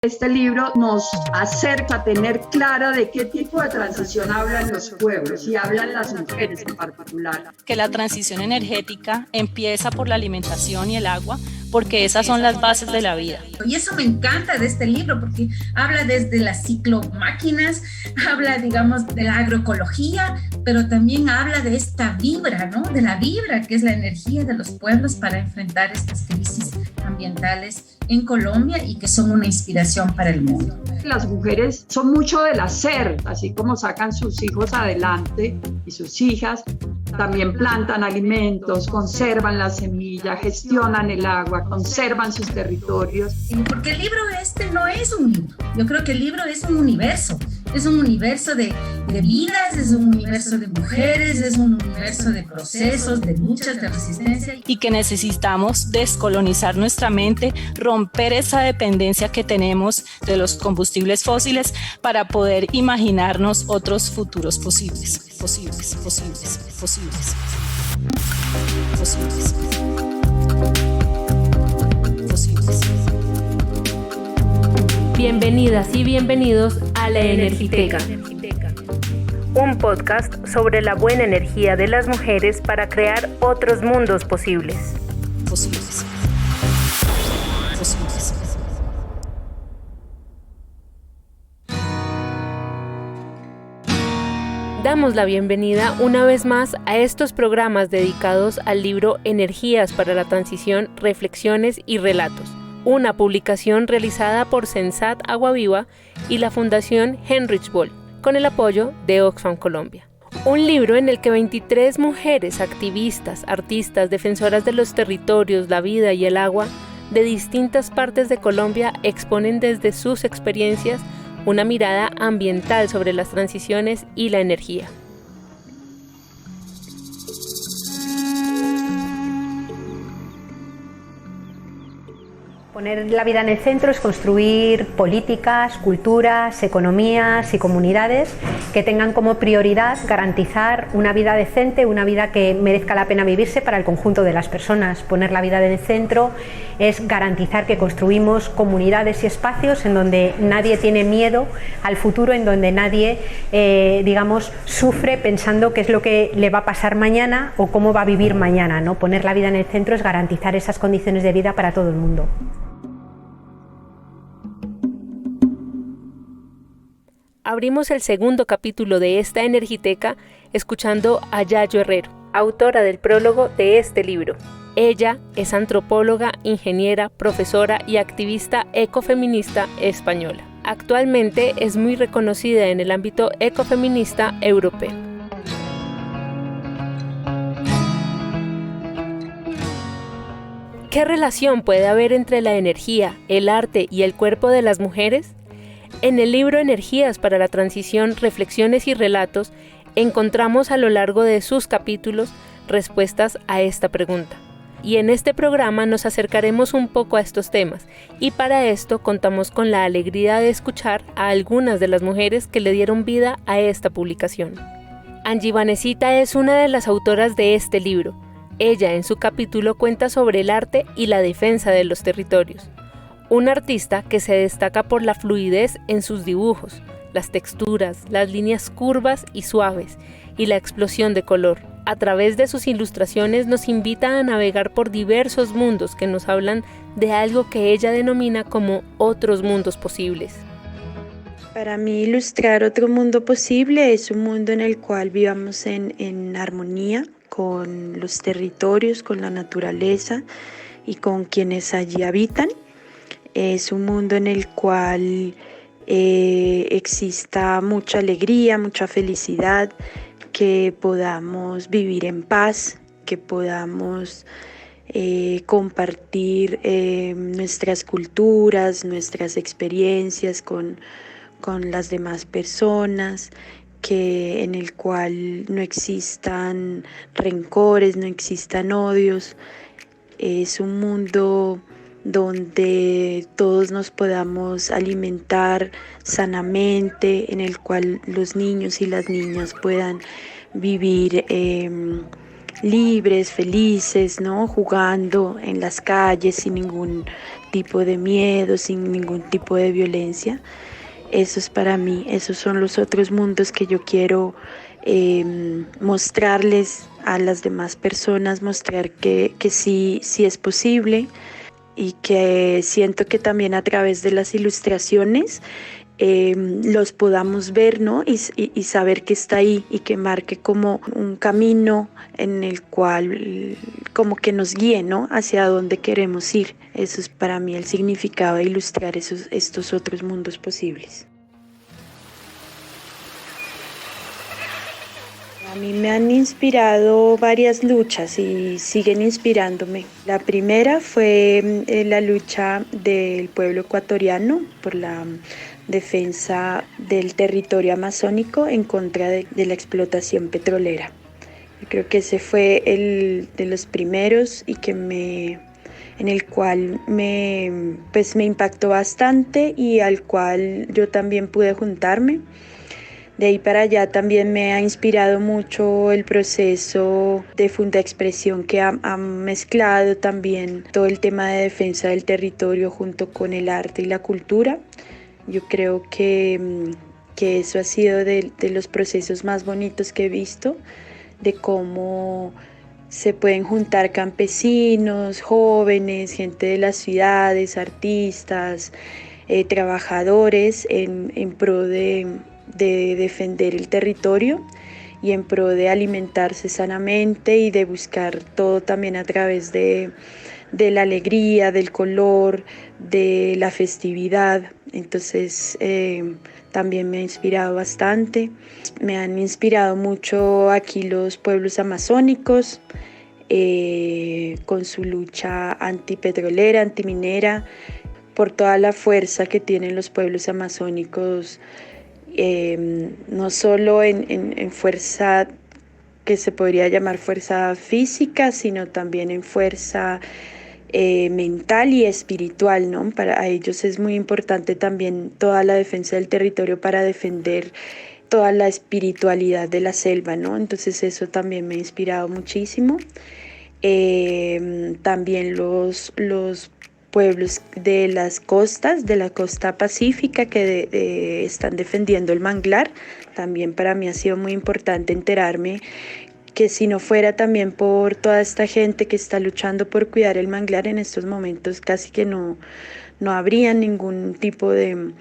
Este libro nos acerca a tener clara de qué tipo de transición hablan los pueblos y hablan las mujeres en particular. Que la transición energética empieza por la alimentación y el agua, porque esas son las bases de la vida. Y eso me encanta de este libro, porque habla desde las ciclomáquinas, habla, digamos, de la agroecología, pero también habla de esta vibra, ¿no? De la vibra, que es la energía de los pueblos para enfrentar estas crisis ambientales en Colombia y que son una inspiración para el mundo. Las mujeres son mucho del hacer, así como sacan sus hijos adelante y sus hijas, también plantan alimentos, conservan la semilla, gestionan el agua, conservan sus territorios. Porque el libro este no es un libro, yo creo que el libro es un universo de vidas, es un universo de mujeres, es un universo de procesos, de luchas, de resistencia. Y que necesitamos descolonizar nuestra mente, romper esa dependencia que tenemos de los combustibles fósiles para poder imaginarnos otros futuros posibles. Bienvenidas y bienvenidos a La Energiteca, un podcast sobre la buena energía de las mujeres para crear otros mundos posibles. Damos la bienvenida una vez más a estos programas dedicados al libro Energías para la Transición, Reflexiones y Relatos, una publicación realizada por Sensat Agua Viva y la Fundación Heinrich Böll, con el apoyo de Oxfam Colombia. Un libro en el que 23 mujeres activistas, artistas, defensoras de los territorios, la vida y el agua de distintas partes de Colombia exponen desde sus experiencias una mirada ambiental sobre las transiciones y la energía. Poner la vida en el centro es construir políticas, culturas, economías y comunidades que tengan como prioridad garantizar una vida decente, una vida que merezca la pena vivirse para el conjunto de las personas. Poner la vida en el centro es garantizar que construimos comunidades y espacios en donde nadie tiene miedo al futuro, en donde nadie, sufre pensando qué es lo que le va a pasar mañana o cómo va a vivir mañana, ¿no? Poner la vida en el centro es garantizar esas condiciones de vida para todo el mundo. Abrimos el segundo capítulo de esta Energiteca escuchando a Yayo Herrero, autora del prólogo de este libro. Ella es antropóloga, ingeniera, profesora y activista ecofeminista española. Actualmente es muy reconocida en el ámbito ecofeminista europeo. ¿Qué relación puede haber entre la energía, el arte y el cuerpo de las mujeres? En el libro Energías para la Transición, Reflexiones y Relatos, encontramos a lo largo de sus capítulos respuestas a esta pregunta. Y en este programa nos acercaremos un poco a estos temas, y para esto contamos con la alegría de escuchar a algunas de las mujeres que le dieron vida a esta publicación. Angie Vanesita es una de las autoras de este libro. Ella en su capítulo cuenta sobre el arte y la defensa de los territorios. Un artista que se destaca por la fluidez en sus dibujos, las texturas, las líneas curvas y suaves, y la explosión de color. A través de sus ilustraciones nos invita a navegar por diversos mundos que nos hablan de algo que ella denomina como otros mundos posibles. Para mí, ilustrar otro mundo posible es un mundo en el cual vivamos en armonía con los territorios, con la naturaleza y con quienes allí habitan. Es un mundo en el cual exista mucha alegría, mucha felicidad, que podamos vivir en paz, que podamos compartir nuestras culturas, nuestras experiencias con las demás personas, en el cual no existan rencores, no existan odios. Es un mundo donde todos nos podamos alimentar sanamente, en el cual los niños y las niñas puedan vivir libres, felices, ¿no? Jugando en las calles sin ningún tipo de miedo, sin ningún tipo de violencia. Eso es para mí, esos son los otros mundos que yo quiero mostrarles a las demás personas, mostrar que sí es posible, y que siento que también a través de las ilustraciones los podamos ver, ¿no? Y saber que está ahí y que marque como un camino en el cual como que nos guíe, ¿no? Hacia dónde queremos ir. Eso es para mí el significado de ilustrar estos otros mundos posibles. A mí me han inspirado varias luchas y siguen inspirándome. La primera fue la lucha del pueblo ecuatoriano por la defensa del territorio amazónico en contra de la explotación petrolera. Yo creo que ese fue el de los primeros y que en el cual me impactó bastante y al cual yo también pude juntarme. De ahí para allá también me ha inspirado mucho el proceso de Fundaexpresión, que ha mezclado también todo el tema de defensa del territorio junto con el arte y la cultura. Yo creo que eso ha sido de los procesos más bonitos que he visto, de cómo se pueden juntar campesinos, jóvenes, gente de las ciudades, artistas, trabajadores en pro de defender el territorio y en pro de alimentarse sanamente y de buscar todo también a través de la alegría, del color, de la festividad. Entonces también me ha inspirado bastante. Me han inspirado mucho aquí los pueblos amazónicos con su lucha antipetrolera, antiminera, por toda la fuerza que tienen los pueblos amazónicos. No solo en fuerza que se podría llamar fuerza física, sino también en fuerza mental y espiritual, ¿no? Para ellos es muy importante también toda la defensa del territorio para defender toda la espiritualidad de la selva, ¿no? Entonces eso también me ha inspirado muchísimo. También los pueblos de las costas, de la costa pacífica que están defendiendo el manglar. También para mí ha sido muy importante enterarme que si no fuera también por toda esta gente que está luchando por cuidar el manglar en estos momentos, casi que no habría ningún tipo de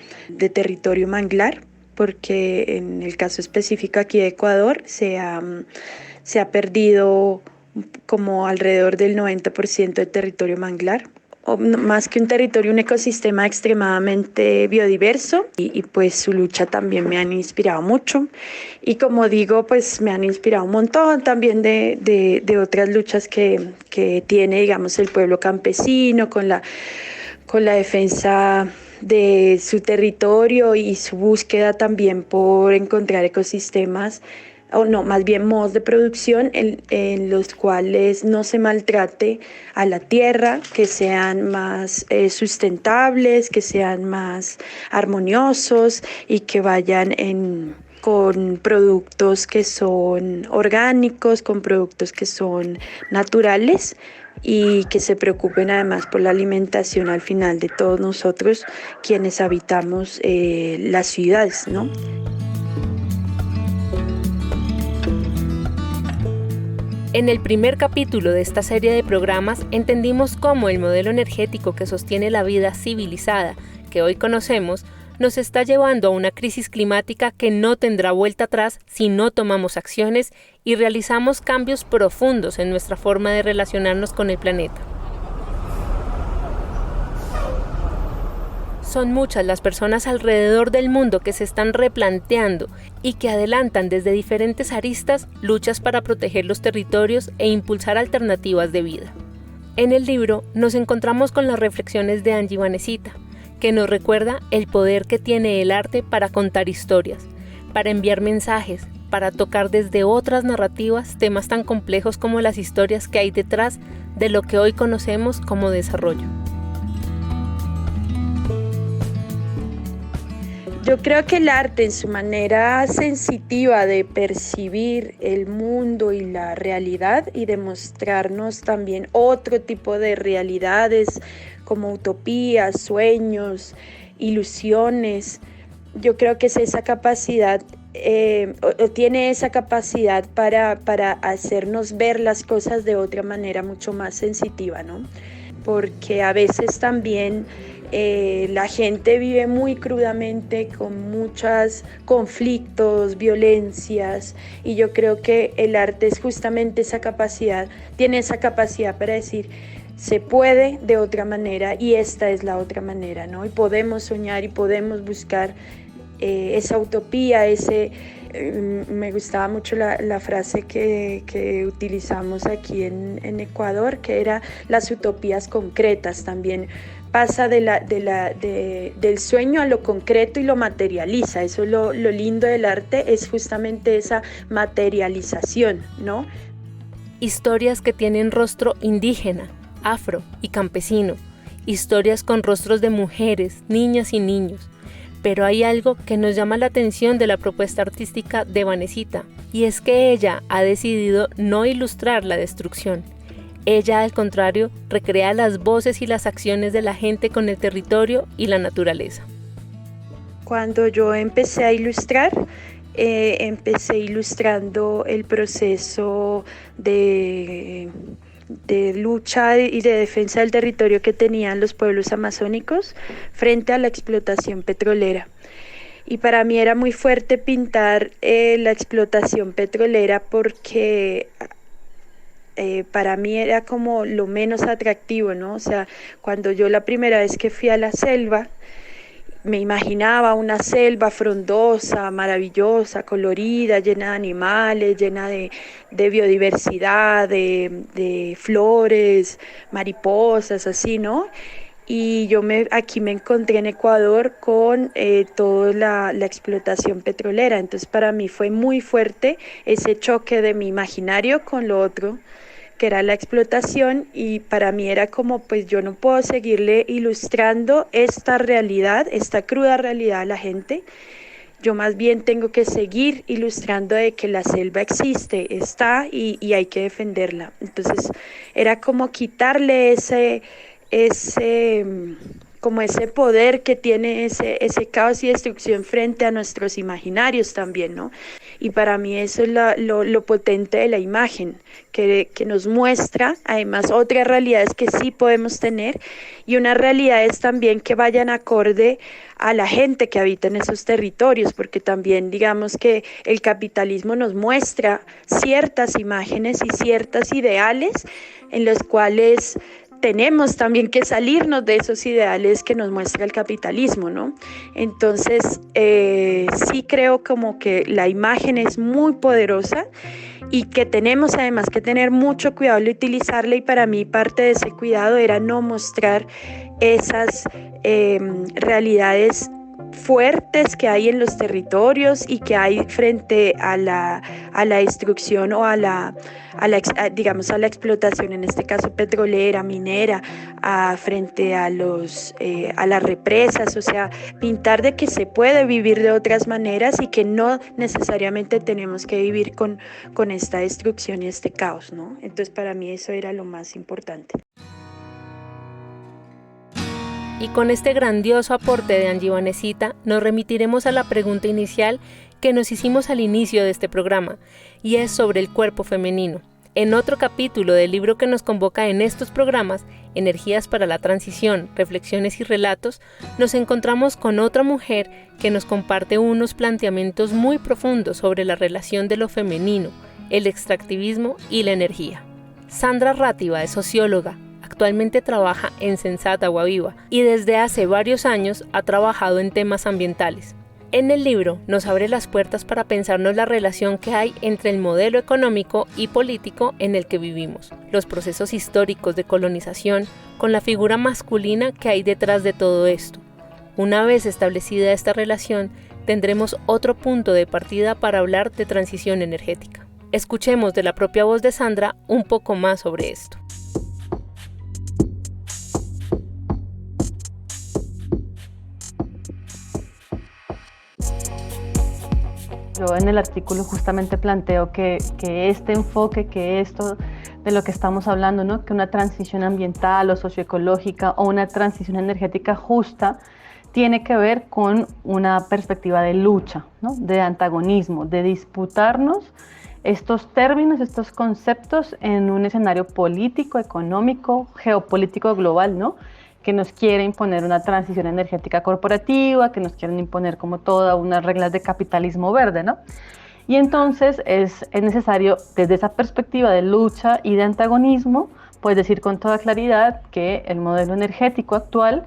territorio manglar, porque en el caso específico aquí de Ecuador se ha perdido como alrededor del 90% del territorio manglar. O más que un territorio, un ecosistema extremadamente biodiverso y pues su lucha también me han inspirado mucho y como digo pues me han inspirado un montón también de otras luchas que tiene digamos el pueblo campesino con la defensa de su territorio y su búsqueda también por encontrar ecosistemas o no, más bien modos de producción en los cuales no se maltrate a la tierra, que sean más sustentables, que sean más armoniosos y que vayan con productos que son orgánicos, con productos que son naturales y que se preocupen además por la alimentación al final de todos nosotros quienes habitamos las ciudades, ¿no? En el primer capítulo de esta serie de programas entendimos cómo el modelo energético que sostiene la vida civilizada que hoy conocemos nos está llevando a una crisis climática que no tendrá vuelta atrás si no tomamos acciones y realizamos cambios profundos en nuestra forma de relacionarnos con el planeta. Son muchas las personas alrededor del mundo que se están replanteando y que adelantan desde diferentes aristas luchas para proteger los territorios e impulsar alternativas de vida. En el libro nos encontramos con las reflexiones de Angie Vanesita, que nos recuerda el poder que tiene el arte para contar historias, para enviar mensajes, para tocar desde otras narrativas temas tan complejos como las historias que hay detrás de lo que hoy conocemos como desarrollo. Yo creo que el arte en su manera sensitiva de percibir el mundo y la realidad y de mostrarnos también otro tipo de realidades como utopías, sueños, ilusiones. Yo creo que es esa capacidad, o tiene esa capacidad para hacernos ver las cosas de otra manera mucho más sensitiva, ¿no? Porque a veces también la gente vive muy crudamente con muchos conflictos, violencias, y yo creo que el arte es justamente esa capacidad, tiene esa capacidad para decir, se puede de otra manera y esta es la otra manera, ¿no? Y podemos soñar y podemos buscar esa utopía, me gustaba mucho la frase que utilizamos aquí en Ecuador, que era las utopías concretas también. Pasa del sueño a lo concreto y lo materializa. Eso es lo lindo del arte, es justamente esa materialización, ¿no? Historias que tienen rostro indígena, afro y campesino. Historias con rostros de mujeres, niñas y niños. Pero hay algo que nos llama la atención de la propuesta artística de Vanesita, y es que ella ha decidido no ilustrar la destrucción. Ella, al contrario, recrea las voces y las acciones de la gente con el territorio y la naturaleza. Cuando yo empecé a ilustrar, empecé ilustrando el proceso de lucha y de defensa del territorio que tenían los pueblos amazónicos frente a la explotación petrolera. Y para mí era muy fuerte pintar la explotación petrolera porque para mí era como lo menos atractivo, ¿no? O sea, cuando yo la primera vez que fui a la selva, me imaginaba una selva frondosa, maravillosa, colorida, llena de animales, llena de biodiversidad, de flores, mariposas, así, ¿no? Y yo aquí me encontré en Ecuador con toda la explotación petrolera. Entonces para mí fue muy fuerte ese choque de mi imaginario con lo otro, que era la explotación, y para mí era como, pues yo no puedo seguirle ilustrando esta realidad, esta cruda realidad a la gente. Yo más bien tengo que seguir ilustrando de que la selva existe, está y hay que defenderla. Entonces era como quitarle ese poder que tiene ese caos y destrucción frente a nuestros imaginarios también, ¿no? Y para mí eso es lo potente de la imagen, que nos muestra además otras realidades que sí podemos tener, y unas realidades también que vayan acorde a la gente que habita en esos territorios, porque también digamos que el capitalismo nos muestra ciertas imágenes y ciertos ideales en los cuales tenemos también que salirnos de esos ideales que nos muestra el capitalismo, ¿no? Entonces, sí creo como que la imagen es muy poderosa y que tenemos además que tener mucho cuidado al utilizarla, y para mí parte de ese cuidado era no mostrar esas realidades fuertes que hay en los territorios y que hay frente a la destrucción o a la explotación, en este caso petrolera, minera, frente a las represas. O sea, pintar de que se puede vivir de otras maneras y que no necesariamente tenemos que vivir con esta destrucción y este caos, ¿no? Entonces para mí eso era lo más importante. Y con este grandioso aporte de Angie Vanesita, nos remitiremos a la pregunta inicial que nos hicimos al inicio de este programa, y es sobre el cuerpo femenino. En otro capítulo del libro que nos convoca en estos programas, Energías para la Transición, Reflexiones y Relatos, nos encontramos con otra mujer que nos comparte unos planteamientos muy profundos sobre la relación de lo femenino, el extractivismo y la energía. Sandra Rátiva es socióloga. Actualmente trabaja en Sensat Agua Viva y desde hace varios años ha trabajado en temas ambientales. En el libro nos abre las puertas para pensarnos la relación que hay entre el modelo económico y político en el que vivimos, los procesos históricos de colonización, con la figura masculina que hay detrás de todo esto. Una vez establecida esta relación, tendremos otro punto de partida para hablar de transición energética. Escuchemos de la propia voz de Sandra un poco más sobre esto. Yo en el artículo justamente planteo que este enfoque, que esto de lo que estamos hablando, ¿no? Que una transición ambiental o socioecológica o una transición energética justa tiene que ver con una perspectiva de lucha, ¿no? De antagonismo, de disputarnos estos términos, estos conceptos en un escenario político, económico, geopolítico global, ¿no? Que nos quiere imponer una transición energética corporativa, que nos quieren imponer como todas unas reglas de capitalismo verde, ¿no? Y entonces es necesario, desde esa perspectiva de lucha y de antagonismo, pues decir con toda claridad que el modelo energético actual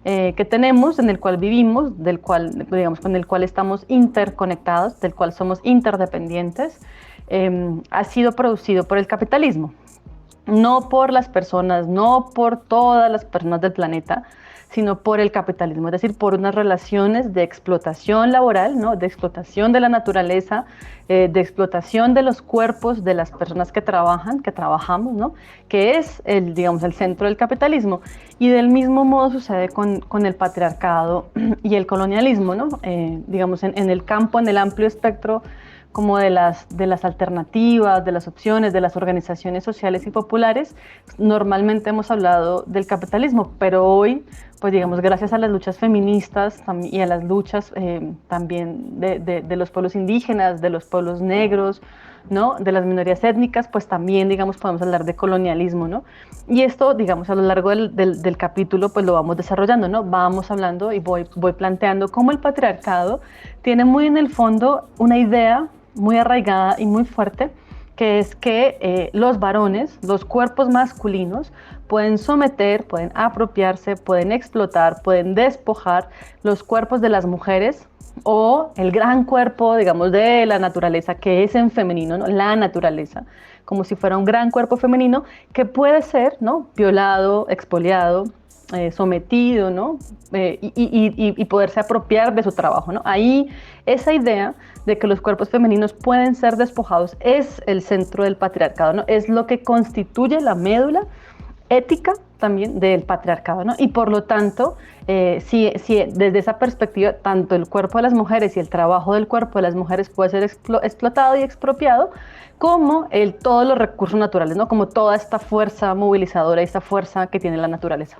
que tenemos, en el cual vivimos, del cual, digamos, con el cual estamos interconectados, del cual somos interdependientes, ha sido producido por el capitalismo, no por las personas, no por todas las personas del planeta, sino por el capitalismo, es decir, por unas relaciones de explotación laboral, ¿no? De explotación de la naturaleza, de explotación de los cuerpos de las personas que trabajamos, ¿no? Que es digamos, el centro del capitalismo. Y del mismo modo sucede con el patriarcado y el colonialismo, ¿no? Digamos, en el campo, en el amplio espectro como de las alternativas, de las opciones, de las organizaciones sociales y populares, normalmente hemos hablado del capitalismo, pero hoy, pues digamos, gracias a las luchas feministas y a las luchas también de los pueblos indígenas, de los pueblos negros, ¿no? De las minorías étnicas, pues también, digamos, podemos hablar de colonialismo, ¿no? Y esto, digamos, a lo largo del capítulo, pues lo vamos desarrollando, ¿no? Vamos hablando y voy planteando cómo el patriarcado tiene muy en el fondo una idea muy arraigada y muy fuerte, que es que los varones, los cuerpos masculinos, pueden someter, pueden apropiarse, pueden explotar, pueden despojar los cuerpos de las mujeres o el gran cuerpo, digamos, de la naturaleza, que es en femenino, ¿no? La naturaleza, como si fuera un gran cuerpo femenino que puede ser, ¿no? Violado, expoliado, sometido, ¿no? Y poderse apropiar de su trabajo, ¿no? Ahí esa idea de que los cuerpos femeninos pueden ser despojados es el centro del patriarcado, ¿no? Es lo que constituye la médula ética también del patriarcado, ¿no? Y por lo tanto, si desde esa perspectiva, tanto el cuerpo de las mujeres y el trabajo del cuerpo de las mujeres puede ser explotado y expropiado, como todos los recursos naturales, ¿no? Como toda esta fuerza movilizadora y esta fuerza que tiene la naturaleza.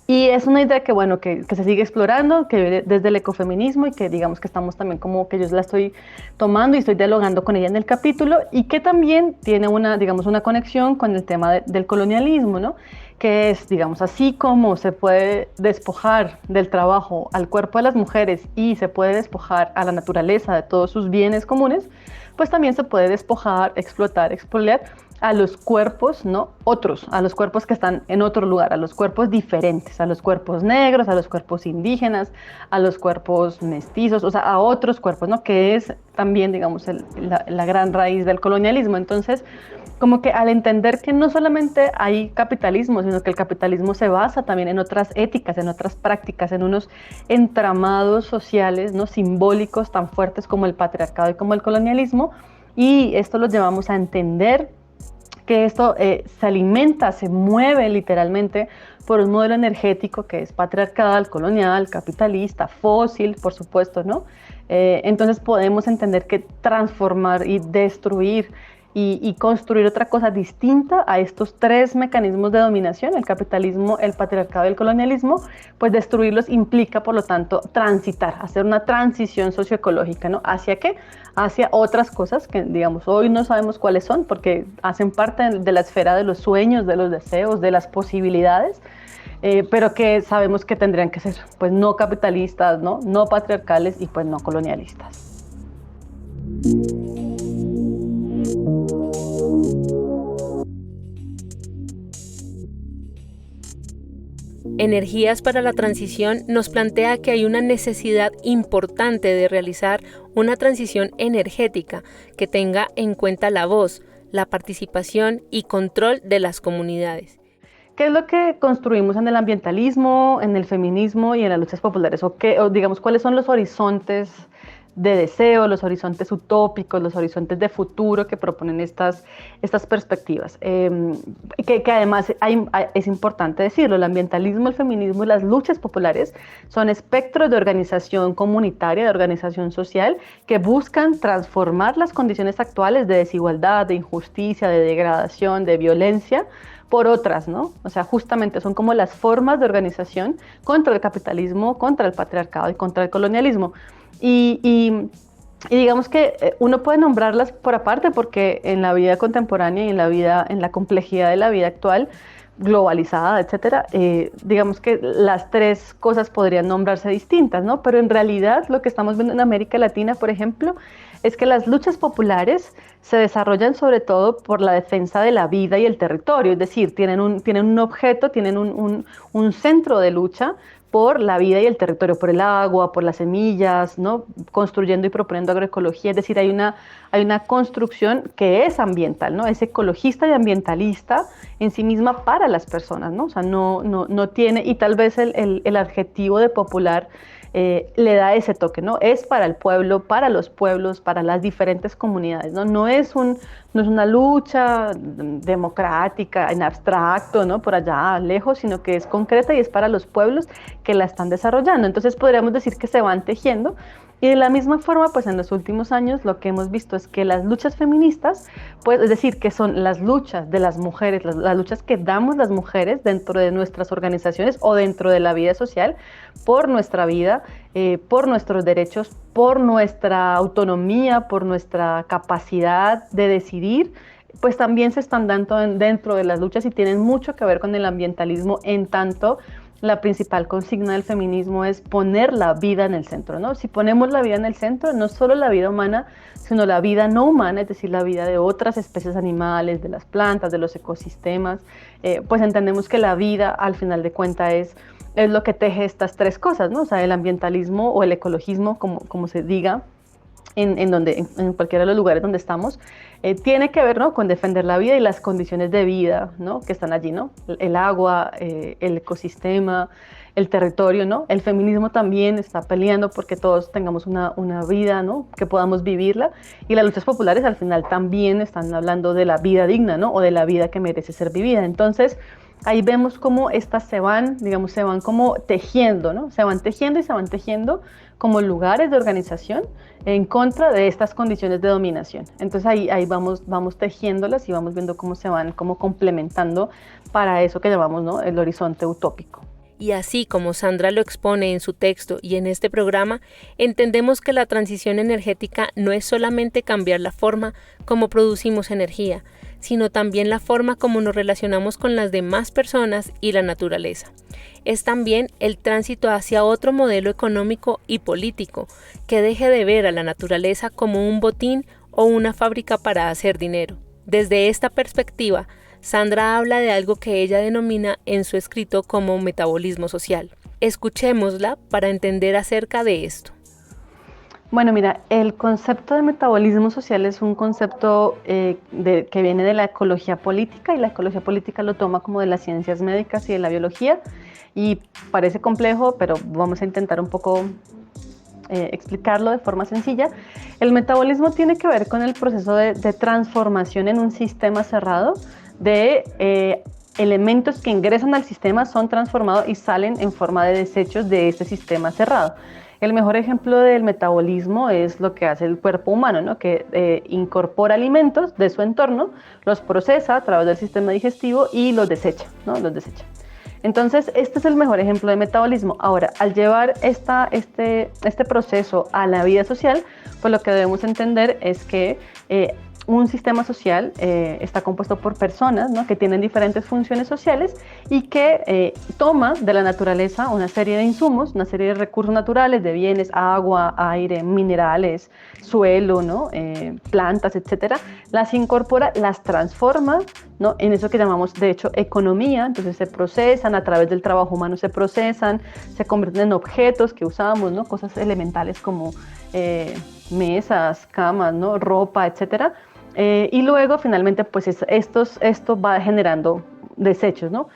Y es una idea que, bueno, que se sigue explorando, que viene desde el ecofeminismo y que digamos que estamos también como que yo la estoy tomando y estoy dialogando con ella en el capítulo y que también tiene digamos, una conexión con el tema del colonialismo, ¿no? Que es, digamos, así como se puede despojar del trabajo al cuerpo de las mujeres y se puede despojar a la naturaleza de todos sus bienes comunes, pues también se puede despojar, explotar, expoliar a los cuerpos, ¿no? Otros, a los cuerpos que están en otro lugar, a los cuerpos diferentes, a los cuerpos negros, a los cuerpos indígenas, a los cuerpos mestizos, o sea, a otros cuerpos, ¿no? Que es también, digamos, la gran raíz del colonialismo. Entonces, como que al entender que no solamente hay capitalismo, sino que el capitalismo se basa también en otras éticas, en otras prácticas, en unos entramados sociales, ¿no? Simbólicos tan fuertes como el patriarcado y como el colonialismo, y esto lo llevamos a entender que esto se alimenta, se mueve literalmente por un modelo energético que es patriarcal, colonial, capitalista, fósil, por supuesto, ¿no? Entonces podemos entender que transformar y destruir y construir otra cosa distinta a estos tres mecanismos de dominación, el capitalismo, el patriarcado y el colonialismo, pues destruirlos implica, por lo tanto, transitar, hacer una transición socioecológica, ¿no? ¿Hacia qué? Hacia otras cosas que, digamos, hoy no sabemos cuáles son, porque hacen parte de la esfera de los sueños, de los deseos, de las posibilidades, pero que sabemos que tendrían que ser, pues, no capitalistas, ¿no? No patriarcales y, pues, no colonialistas. Energías para la Transición nos plantea que hay una necesidad importante de realizar una transición energética que tenga en cuenta la voz, la participación y control de las comunidades. ¿Qué es lo que construimos en el ambientalismo, en el feminismo y en las luchas populares? O digamos, ¿cuáles son los horizontes de deseo, los horizontes utópicos, los horizontes de futuro que proponen estas perspectivas. Que además es importante decirlo, el ambientalismo, el feminismo y las luchas populares son espectros de organización comunitaria, de organización social, que buscan transformar las condiciones actuales de desigualdad, de injusticia, de degradación, de violencia, por otras, ¿no? O sea, justamente son como las formas de organización contra el capitalismo, contra el patriarcado y contra el colonialismo. Y digamos que uno puede nombrarlas por aparte porque en la vida contemporánea y en la complejidad de la vida actual, globalizada, etcétera, digamos que las tres cosas podrían nombrarse distintas, ¿no? Pero en realidad lo que estamos viendo en América Latina, por ejemplo, es que las luchas populares se desarrollan sobre todo por la defensa de la vida y el territorio, es decir, tienen un objeto, tienen un centro de lucha por la vida y el territorio, por el agua, por las semillas, ¿no? Construyendo y proponiendo agroecología, es decir, hay una construcción que es ambiental, ¿no? Es ecologista y ambientalista en sí misma para las personas, ¿no? O sea, no tiene, y tal vez el adjetivo de popular le da ese toque, ¿no? Es para el pueblo, para los pueblos, para las diferentes comunidades, ¿no? No es una lucha democrática en abstracto, ¿no? Por allá lejos, sino que es concreta y es para los pueblos que la están desarrollando. Entonces podríamos decir que se van tejiendo. Y de la misma forma, pues en los últimos años lo que hemos visto es que las luchas feministas, pues, es decir, que son las luchas de las mujeres, las luchas que damos las mujeres dentro de nuestras organizaciones o dentro de la vida social, por nuestra vida, por nuestros derechos, por nuestra autonomía, por nuestra capacidad de decidir, pues también se están dando dentro de las luchas y tienen mucho que ver con el ambientalismo, en tanto la principal consigna del feminismo es poner la vida en el centro, ¿no? Si ponemos la vida en el centro, no solo la vida humana, sino la vida no humana, es decir, la vida de otras especies animales, de las plantas, de los ecosistemas, pues entendemos que la vida, al final de cuentas, es lo que teje estas tres cosas, ¿no? O sea, el ambientalismo o el ecologismo, como se diga, en cualquiera de los lugares donde estamos, tiene que ver, ¿no? Con defender la vida y las condiciones de vida, ¿no? Que están allí, ¿no? El agua, el ecosistema, el territorio, ¿no? El feminismo también está peleando porque todos tengamos una vida, ¿no? Que podamos vivirla, y las luchas populares al final también están hablando de la vida digna, ¿no? O de la vida que merece ser vivida. Entonces, ahí vemos cómo estas se van como tejiendo, ¿no? Se van tejiendo y se van tejiendo como lugares de organización en contra de estas condiciones de dominación. Entonces ahí vamos tejiéndolas y vamos viendo cómo se van como complementando para eso que llamamos, ¿no? El horizonte utópico. Y así como Sandra lo expone en su texto y en este programa, entendemos que la transición energética no es solamente cambiar la forma como producimos energía, sino también la forma como nos relacionamos con las demás personas y la naturaleza. Es también el tránsito hacia otro modelo económico y político que deje de ver a la naturaleza como un botín o una fábrica para hacer dinero. Desde esta perspectiva, Sandra habla de algo que ella denomina en su escrito como metabolismo social. Escuchémosla para entender acerca de esto. Bueno, mira, el concepto de metabolismo social es un concepto que viene de la ecología política, y la ecología política lo toma como de las ciencias médicas y de la biología, y parece complejo, pero vamos a intentar un poco explicarlo de forma sencilla. El metabolismo tiene que ver con el proceso de transformación en un sistema cerrado de elementos que ingresan al sistema, son transformados y salen en forma de desechos de este sistema cerrado. El mejor ejemplo del metabolismo es lo que hace el cuerpo humano, ¿no? Que incorpora alimentos de su entorno, los procesa a través del sistema digestivo y los desecha, ¿no? Los desecha. Entonces, este es el mejor ejemplo de metabolismo. Ahora, al llevar este proceso a la vida social, pues lo que debemos entender es que un sistema social está compuesto por personas, ¿no? Que tienen diferentes funciones sociales y que toma de la naturaleza una serie de insumos, una serie de recursos naturales, de bienes, agua, aire, minerales, suelo, ¿no? Plantas, etcétera, las incorpora, las transforma, ¿no? En eso que llamamos, de hecho, economía. Entonces se procesan, a través del trabajo humano se procesan, se convierten en objetos que usamos, ¿no? Cosas elementales como mesas, camas, ¿no? Ropa, etcétera. Y luego finalmente pues esto va generando desechos, ¿no?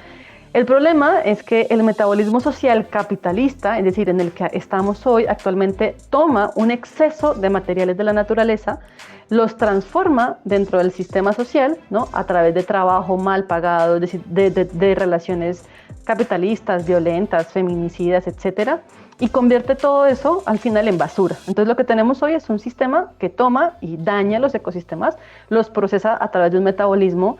El problema es que el metabolismo social capitalista, es decir, en el que estamos hoy, actualmente toma un exceso de materiales de la naturaleza, los transforma dentro del sistema social, ¿no? A través de trabajo mal pagado, es decir, de relaciones capitalistas, violentas, feminicidas, etcétera, y convierte todo eso al final en basura. Entonces lo que tenemos hoy es un sistema que toma y daña los ecosistemas, los procesa a través de un metabolismo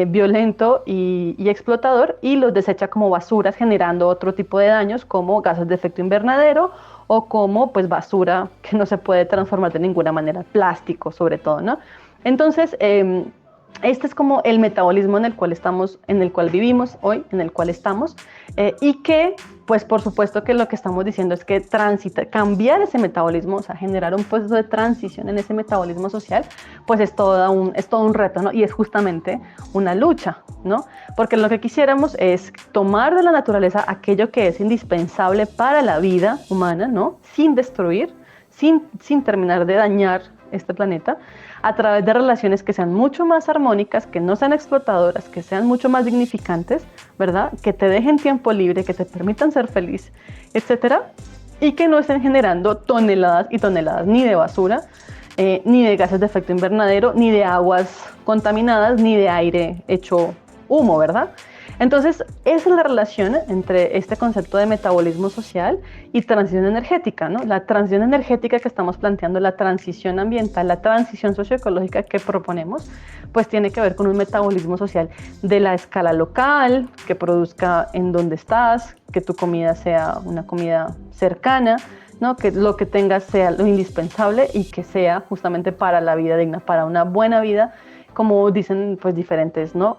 violento y explotador, y los desecha como basuras, generando otro tipo de daños como gases de efecto invernadero o como pues basura que no se puede transformar de ninguna manera, plástico sobre todo, ¿no? Entonces, este es como el metabolismo en el cual estamos, en el cual vivimos hoy, en el cual estamos, y que, pues por supuesto que lo que estamos diciendo es que cambiar ese metabolismo, o sea, generar un proceso de transición en ese metabolismo social, pues es todo un reto, ¿no? Y es justamente una lucha, ¿no? Porque lo que quisiéramos es tomar de la naturaleza aquello que es indispensable para la vida humana, ¿no? Sin destruir, sin terminar de dañar este planeta, a través de relaciones que sean mucho más armónicas, que no sean explotadoras, que sean mucho más dignificantes, ¿verdad? Que te dejen tiempo libre, que te permitan ser feliz, etcétera, y que no estén generando toneladas y toneladas ni de basura, ni de gases de efecto invernadero, ni de aguas contaminadas, ni de aire hecho humo, ¿verdad? Entonces, esa es la relación entre este concepto de metabolismo social y transición energética, ¿no? La transición energética que estamos planteando, la transición ambiental, la transición socioecológica que proponemos, pues tiene que ver con un metabolismo social de la escala local, que produzca en donde estás, que tu comida sea una comida cercana, ¿no? Que lo que tengas sea lo indispensable y que sea justamente para la vida digna, para una buena vida, como dicen pues diferentes, ¿no?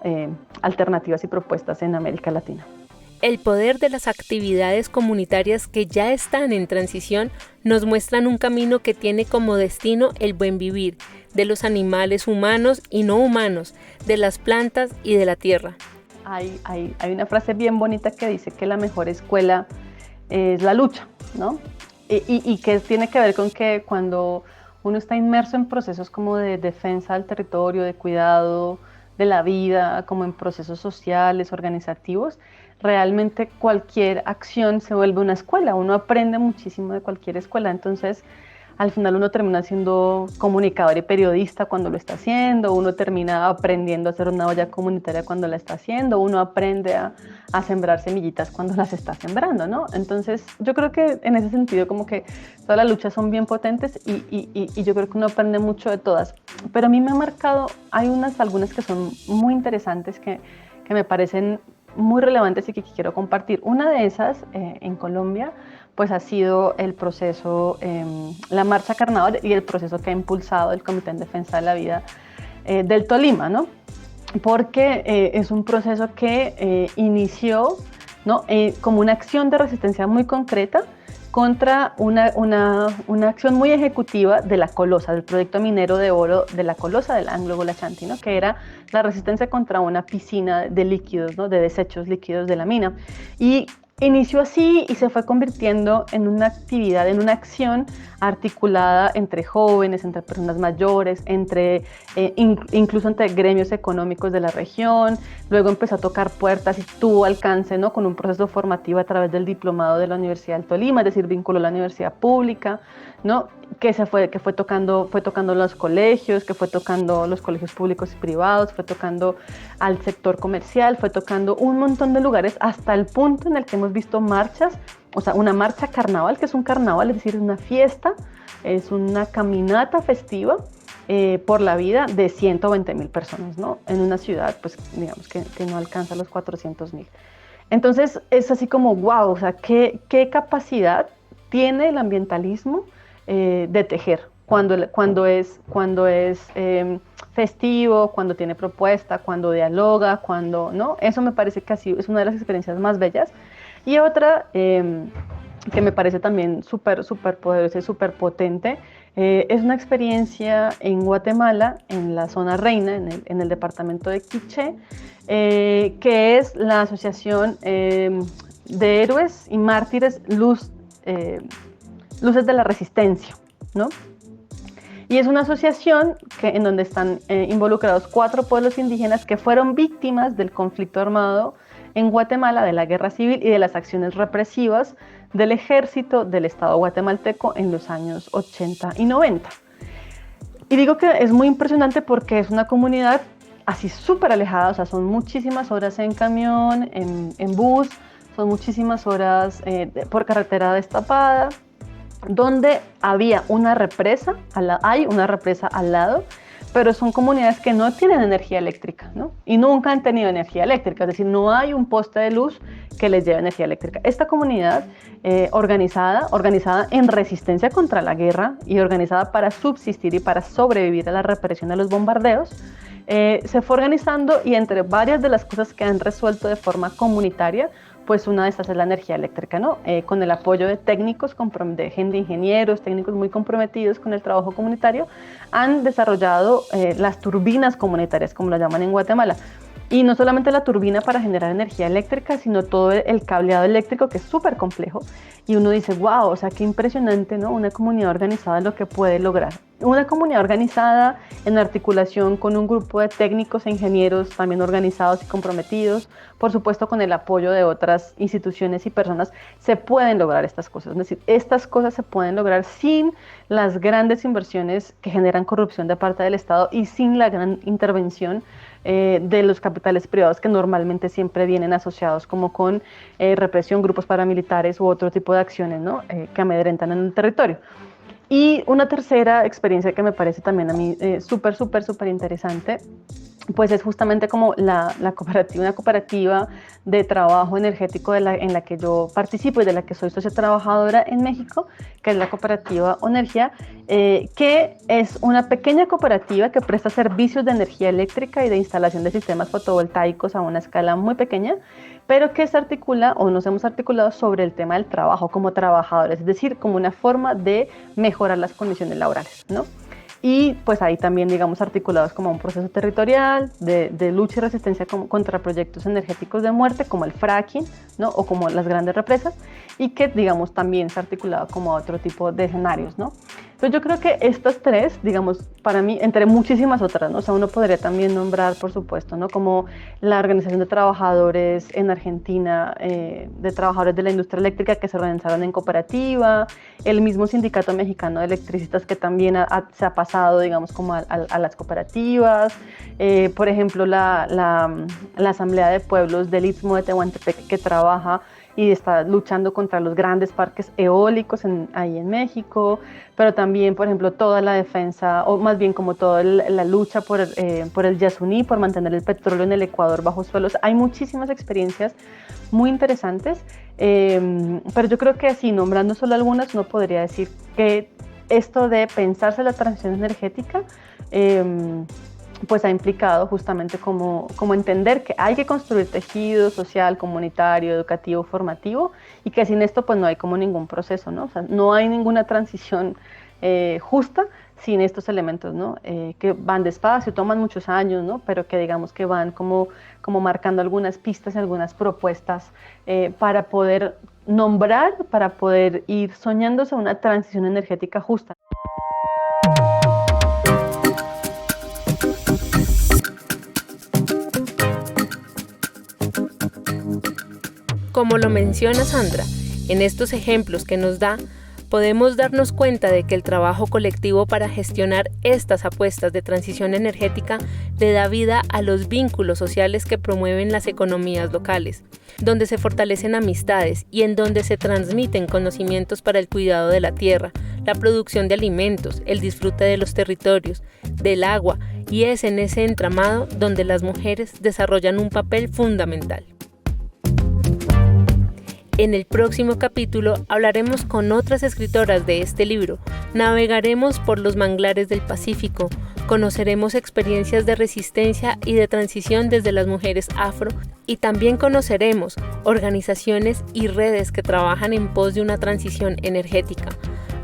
Alternativas y propuestas en América Latina. El poder de las actividades comunitarias que ya están en transición nos muestran un camino que tiene como destino el buen vivir de los animales humanos y no humanos, de las plantas y de la tierra. Hay una frase bien bonita que dice que la mejor escuela es la lucha, ¿no? Y que tiene que ver con que cuando uno está inmerso en procesos como de defensa del territorio, de cuidado de la vida, como en procesos sociales, organizativos, realmente cualquier acción se vuelve una escuela, uno aprende muchísimo de cualquier escuela, entonces al final uno termina siendo comunicador y periodista cuando lo está haciendo, uno termina aprendiendo a hacer una olla comunitaria cuando la está haciendo, uno aprende a sembrar semillitas cuando las está sembrando, ¿no? Entonces yo creo que en ese sentido como que todas las luchas son bien potentes y yo creo que uno aprende mucho de todas, pero a mí me ha marcado, hay algunas que son muy interesantes que me parecen muy relevantes y que quiero compartir. Una de esas en Colombia pues ha sido el proceso, la Marcha Carnaval y el proceso que ha impulsado el Comité en Defensa de la Vida del Tolima, ¿no? Porque es un proceso que inició, ¿no? Como una acción de resistencia muy concreta contra una acción muy ejecutiva de la Colosa, del proyecto minero de oro de la Colosa, del Anglo Golachanti, ¿no? Que era la resistencia contra una piscina de líquidos, ¿no? De desechos líquidos de la mina. Y inició así y se fue convirtiendo en una actividad, en una acción articulada entre jóvenes, entre personas mayores, incluso entre gremios económicos de la región. Luego empezó a tocar puertas y tuvo alcance, ¿no? Con un proceso formativo a través del diplomado de la Universidad del Tolima, es decir, vinculó a la universidad pública, ¿no? Que fue tocando los colegios, que fue tocando los colegios públicos y privados, fue tocando al sector comercial, fue tocando un montón de lugares hasta el punto en el que hemos visto marchas, o sea, una marcha carnaval, que es un carnaval, es decir, es una fiesta, es una caminata festiva por la vida de 120,000 personas, ¿no? En una ciudad, pues digamos que no alcanza los 400,000. Entonces es así como, wow, o sea, qué capacidad tiene el ambientalismo de tejer cuando es festivo, cuando tiene propuesta, cuando dialoga, cuando no. Eso me parece que así es una de las experiencias más bellas. Y otra que me parece también súper poderosa y súper potente es una experiencia en Guatemala, en la zona Reina, en el departamento de Quiché, que es la Asociación de Héroes y Mártires Luces de la Resistencia, ¿no? Y es una asociación en donde están involucrados 4 pueblos indígenas que fueron víctimas del conflicto armado en Guatemala de la guerra civil y de las acciones represivas del ejército del Estado guatemalteco en los años 80 y 90. Y digo que es muy impresionante porque es una comunidad así súper alejada, o sea, son muchísimas horas en camión, en bus, son muchísimas horas por carretera destapada, donde había una represa, hay una represa al lado, pero son comunidades que no tienen energía eléctrica, ¿no? Y nunca han tenido energía eléctrica, es decir, no hay un poste de luz que les lleve energía eléctrica. Esta comunidad organizada en resistencia contra la guerra y organizada para subsistir y para sobrevivir a la represión de los bombardeos, se fue organizando, y entre varias de las cosas que han resuelto de forma comunitaria, pues una de estas es la energía eléctrica, ¿no? Con el apoyo de técnicos, de ingenieros, técnicos muy comprometidos con el trabajo comunitario, han desarrollado las turbinas comunitarias, como las llaman en Guatemala. Y no solamente la turbina para generar energía eléctrica, sino todo el cableado eléctrico, que es súper complejo. Y uno dice, wow, o sea, qué impresionante, ¿no? Una comunidad organizada lo que puede lograr. Una comunidad organizada en articulación con un grupo de técnicos e ingenieros también organizados y comprometidos, por supuesto con el apoyo de otras instituciones y personas, se pueden lograr estas cosas. Es decir, estas cosas se pueden lograr sin las grandes inversiones que generan corrupción de parte del Estado y sin la gran intervención de los capitales privados que normalmente siempre vienen asociados como con represión, grupos paramilitares u otro tipo de acciones, ¿no? Que amedrentan en el territorio. Y una tercera experiencia que me parece también a mí súper interesante, pues es justamente como la cooperativa, una cooperativa de trabajo energético en la que yo participo y de la que soy socia trabajadora en México, que es la cooperativa Onergia, que es una pequeña cooperativa que presta servicios de energía eléctrica y de instalación de sistemas fotovoltaicos a una escala muy pequeña, pero que se articula o nos hemos articulado sobre el tema del trabajo como trabajadores, es decir, como una forma de mejorar las condiciones laborales, ¿no? Y pues ahí también, digamos, articulados como un proceso territorial de lucha y resistencia contra proyectos energéticos de muerte como el fracking, ¿no? O como las grandes represas, y que, digamos, también se ha articulado como otro tipo de escenarios, ¿no? Entonces yo creo que estas tres, digamos, para mí, entre muchísimas otras, ¿no? O sea, uno podría también nombrar, por supuesto, ¿no? Como la Organización de Trabajadores en Argentina, de trabajadores de la industria eléctrica que se organizaron en cooperativa, el mismo Sindicato Mexicano de Electricistas que también se ha pasado, digamos, como a las cooperativas, por ejemplo, la Asamblea de Pueblos del Istmo de Tehuantepec, que trabaja y está luchando contra los grandes parques eólicos ahí en México, pero también, por ejemplo, toda la defensa, o más bien como toda la lucha por el Yasuní, por mantener el petróleo en el Ecuador bajo suelos. Hay muchísimas experiencias muy interesantes, pero yo creo que así, nombrando solo algunas, uno podría decir que esto de pensarse la transición energética, pues ha implicado justamente como entender que hay que construir tejido social, comunitario, educativo, formativo, y que sin esto pues no hay como ningún proceso, ¿no? O sea, no hay ninguna transición justa sin estos elementos, ¿no? Que van despacio, toman muchos años, ¿no? Pero que digamos que van como marcando algunas pistas y algunas propuestas para poder nombrar, para poder ir soñándose una transición energética justa. Como lo menciona Sandra, en estos ejemplos que nos da, podemos darnos cuenta de que el trabajo colectivo para gestionar estas apuestas de transición energética le da vida a los vínculos sociales que promueven las economías locales, donde se fortalecen amistades y en donde se transmiten conocimientos para el cuidado de la tierra, la producción de alimentos, el disfrute de los territorios, del agua, y es en ese entramado donde las mujeres desarrollan un papel fundamental. En el próximo capítulo hablaremos con otras escritoras de este libro, navegaremos por los manglares del Pacífico, conoceremos experiencias de resistencia y de transición desde las mujeres afro y también conoceremos organizaciones y redes que trabajan en pos de una transición energética.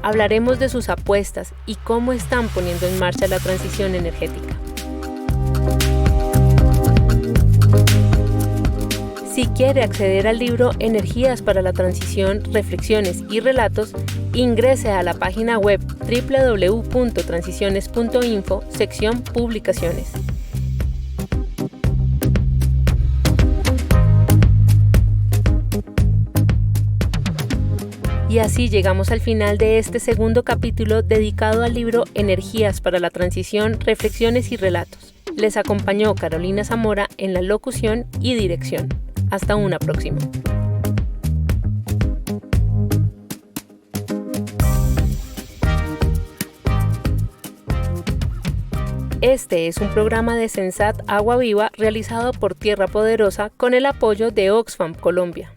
Hablaremos de sus apuestas y cómo están poniendo en marcha la transición energética. Si quiere acceder al libro Energías para la Transición, Reflexiones y Relatos, ingrese a la página web www.transiciones.info, sección Publicaciones. Y así llegamos al final de este segundo capítulo dedicado al libro Energías para la Transición, Reflexiones y Relatos. Les acompañó Carolina Zamora en la locución y dirección. Hasta una próxima. Este es un programa de Sensat Agua Viva realizado por Tierra Poderosa con el apoyo de Oxfam Colombia.